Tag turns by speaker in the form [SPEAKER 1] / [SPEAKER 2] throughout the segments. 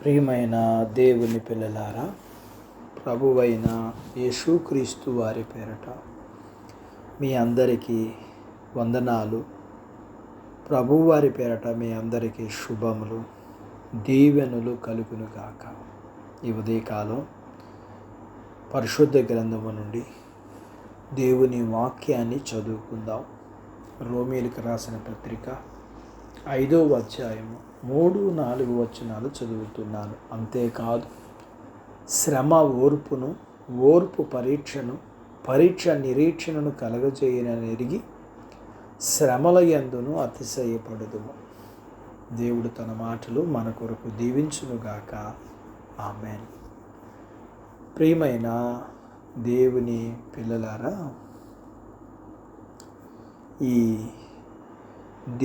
[SPEAKER 1] ప్రియమైన దేవుని పిల్లలారా, ప్రభువైన యేసుక్రీస్తు వారి పేరట మీ అందరికీ వందనాలు. ప్రభువారి పేరట మీ అందరికీ శుభములు, దీవెనలు కలుగునుగాక. ఈ ఉదయకాలం పరిశుద్ధ గ్రంథము నుండి దేవుని వాక్యాన్ని చదువుకుందాం. రోమీయులకు రాసిన పత్రిక 5వ అధ్యాయము 3-4 వచనాలు చదువుతున్నాను. అంతేకాదు, శ్రమ ఓర్పును, ఓర్పు పరీక్షను, పరీక్ష నిరీక్షణను కలగజేయనని ఎరిగి శ్రమల యందును అతిశయపడుదుము. దేవుడు తన మాటలు మన కొరకు దీవించునుగాక. ఆమేన్. ప్రియమైన దేవుని పిల్లలారా, ఈ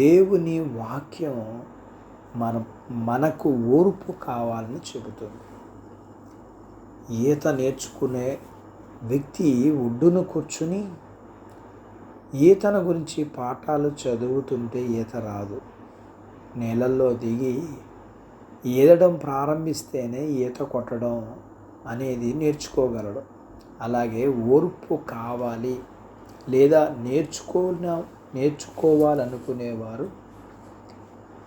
[SPEAKER 1] దేవుని వాక్యం మనకు ఓర్పు కావాలని చెబుతుంది. ఈత నేర్చుకునే వ్యక్తి ఒడ్డున కూర్చుని ఈతను గురించి పాఠాలు చదువుతుంటే ఈత రాదు. నీళ్ళల్లో దిగి ఈదడం ప్రారంభిస్తేనే ఈత కొట్టడం అనేది నేర్చుకోగలడు. అలాగే ఓర్పు కావాలి లేదా నేర్చుకోవాలనుకునేవారు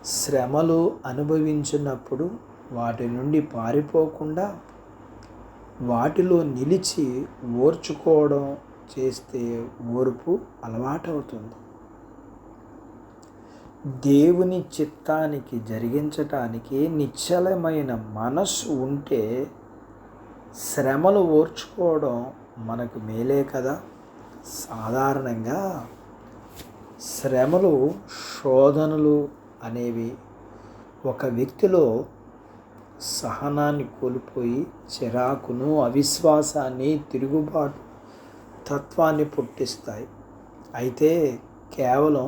[SPEAKER 1] శ్రమలు అనుభవించినప్పుడు వాటి నుండి పారిపోకుండా వాటిలో నిలిచి ఓర్చుకోవడం చేస్తే ఓర్పు అలవాటవుతుంది. దేవుని చిత్తానికి జరిగించటానికి నిశ్చలమైన మనస్సు ఉంటే శ్రమలు ఓర్చుకోవడం మనకు మేలే కదా. సాధారణంగా శ్రమలు, శోధనలు అనేవి ఒక వ్యక్తిలో సహనాన్ని కోల్పోయి చిరాకును, అవిశ్వాసాన్ని, తిరుగుబాటు తత్వాన్ని పుట్టిస్తాయి. అయితే కేవలం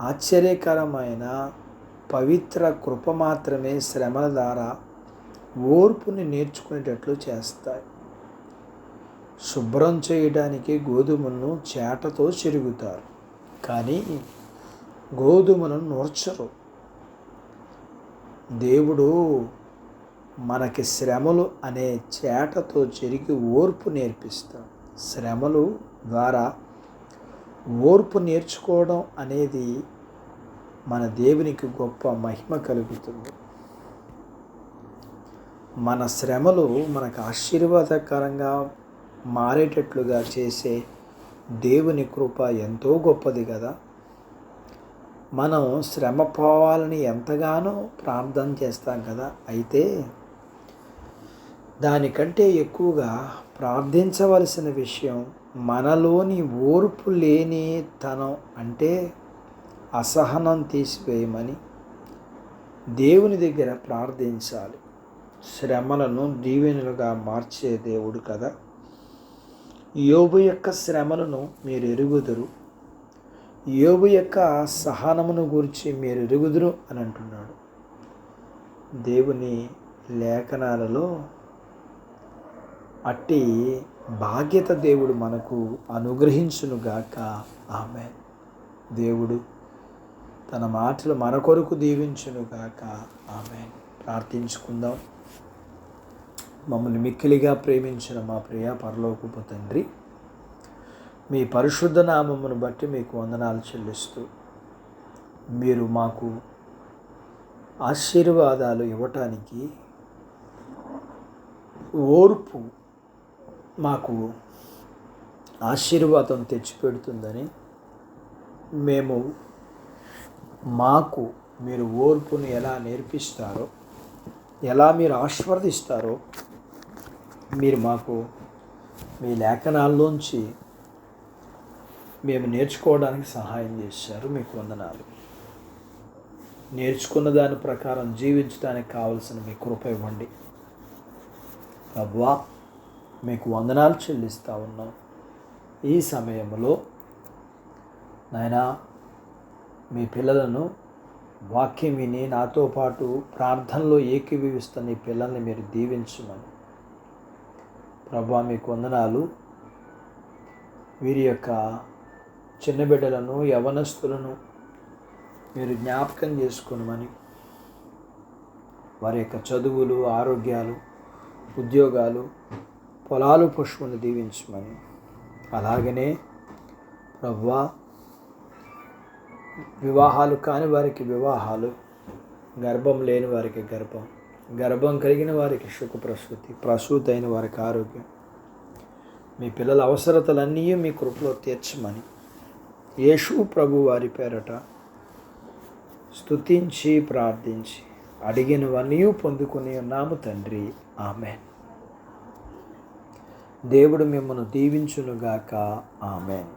[SPEAKER 1] ఆశ్చర్యకరమైన పవిత్ర కృప మాత్రమే శ్రమల ద్వారా ఓర్పుని నేర్చుకునేటట్లు చేస్తాయి. శుభ్రం చేయడానికి గోధుమలను చేటతో చెరుగుతారు, కానీ గోధుమలను నూర్చరు. దేవుడు మనకి శ్రమలు అనే చేటతో చెరిగి ఓర్పు నేర్పిస్తాడు. శ్రమలు ద్వారా ఓర్పు నేర్చుకోవడం అనేది మన దేవునికి గొప్ప మహిమ కలుగుతుంది. మన శ్రమలు మనకు ఆశీర్వాదకరంగా మారేటట్లుగా చేసే దేవుని కృప ఎంతో గొప్పది కదా. మనం శ్రమ పోవాలని ఎంతగానో ప్రార్థన చేస్తాం కదా. అయితే దానికంటే ఎక్కువగా ప్రార్థించవలసిన విషయం మనలోని ఓర్పు లేని తనం, అంటే అసహనం తీసివేయమని దేవుని దగ్గర ప్రార్థించాలి. శ్రమలను దీవెనలుగా మార్చే దేవుడు కదా. యోబు యొక్క శ్రమలను మీరు ఎరుగుదురు, యోబు యొక్క సహనమును గురించి మీరు ఎరుగుదురు అని అంటున్నాడు. దేవుని లేఖనాలలో అట్టి భాగ్యత దేవుడు మనకు అనుగ్రహించునుగాక. ఆమేన్. దేవుడు తన మాటలు మన కొరకు దీవించునుగాక. ఆమేన్. ప్రార్థించుకుందాం. మమ్మల్ని మిక్కిలిగా ప్రేమించిన మా ప్రియ పరలోకపు తండ్రి, మీ పరిశుద్ధ నామమును బట్టి మీకు వందనాలు చెల్లిస్తూ, మీరు మాకు ఆశీర్వాదాలు ఇవ్వటానికి ఓర్పు మాకు ఆశీర్వాదం తెచ్చిపెడుతుందని, మాకు మీరు ఓర్పును ఎలా నేర్పిస్తారో, ఎలా మీరు ఆశీర్వదిస్తారో మీరు మాకు మీ లేఖనాల్లోంచి మేము నేర్చుకోవడానికి సహాయం చేశారు. మీకు వందనాలు. నేర్చుకున్న దాని ప్రకారం జీవించడానికి కావలసిన మీ కృప ఇవ్వండి. ప్రభువా, మీకు వందనాలు చెల్లిస్తూ ఉన్నాం. ఈ సమయంలో నాయనా, మీ పిల్లలను వాక్యం విని నాతో పాటు ప్రార్థనలో ఏకీభవిస్తున్న ఈ పిల్లల్ని మీరు దీవించమని. ప్రభువా, మీకు వందనాలు. వీరి యొక్క చిన్న బిడ్డలను, యవనస్తులను మీరు జ్ఞాపకం చేసుకోమని, వారి యొక్క చదువులు, ఆరోగ్యాలు, ఉద్యోగాలు, పొలాలు, పశువులను దీవించమని, అలాగనే ప్రభువా వివాహాలు కాని వారికి వివాహాలు, గర్భం లేని వారికి గర్భం, గర్భం కలిగిన వారికి సుఖప్రసూతి, ప్రసూతి అయిన వారికి ఆరోగ్యం, మీ పిల్లల అవసరతలన్నీ మీ కృపలో తీర్చమని యేసు ప్రభు వారి పేరట స్తుతించి ప్రార్థించి అడిగినవన్నీ పొందుకుని ఉన్నాము తండ్రి. ఆమేన్. దేవుడు మిమ్మల్ని దీవించునుగాక. ఆమేన్.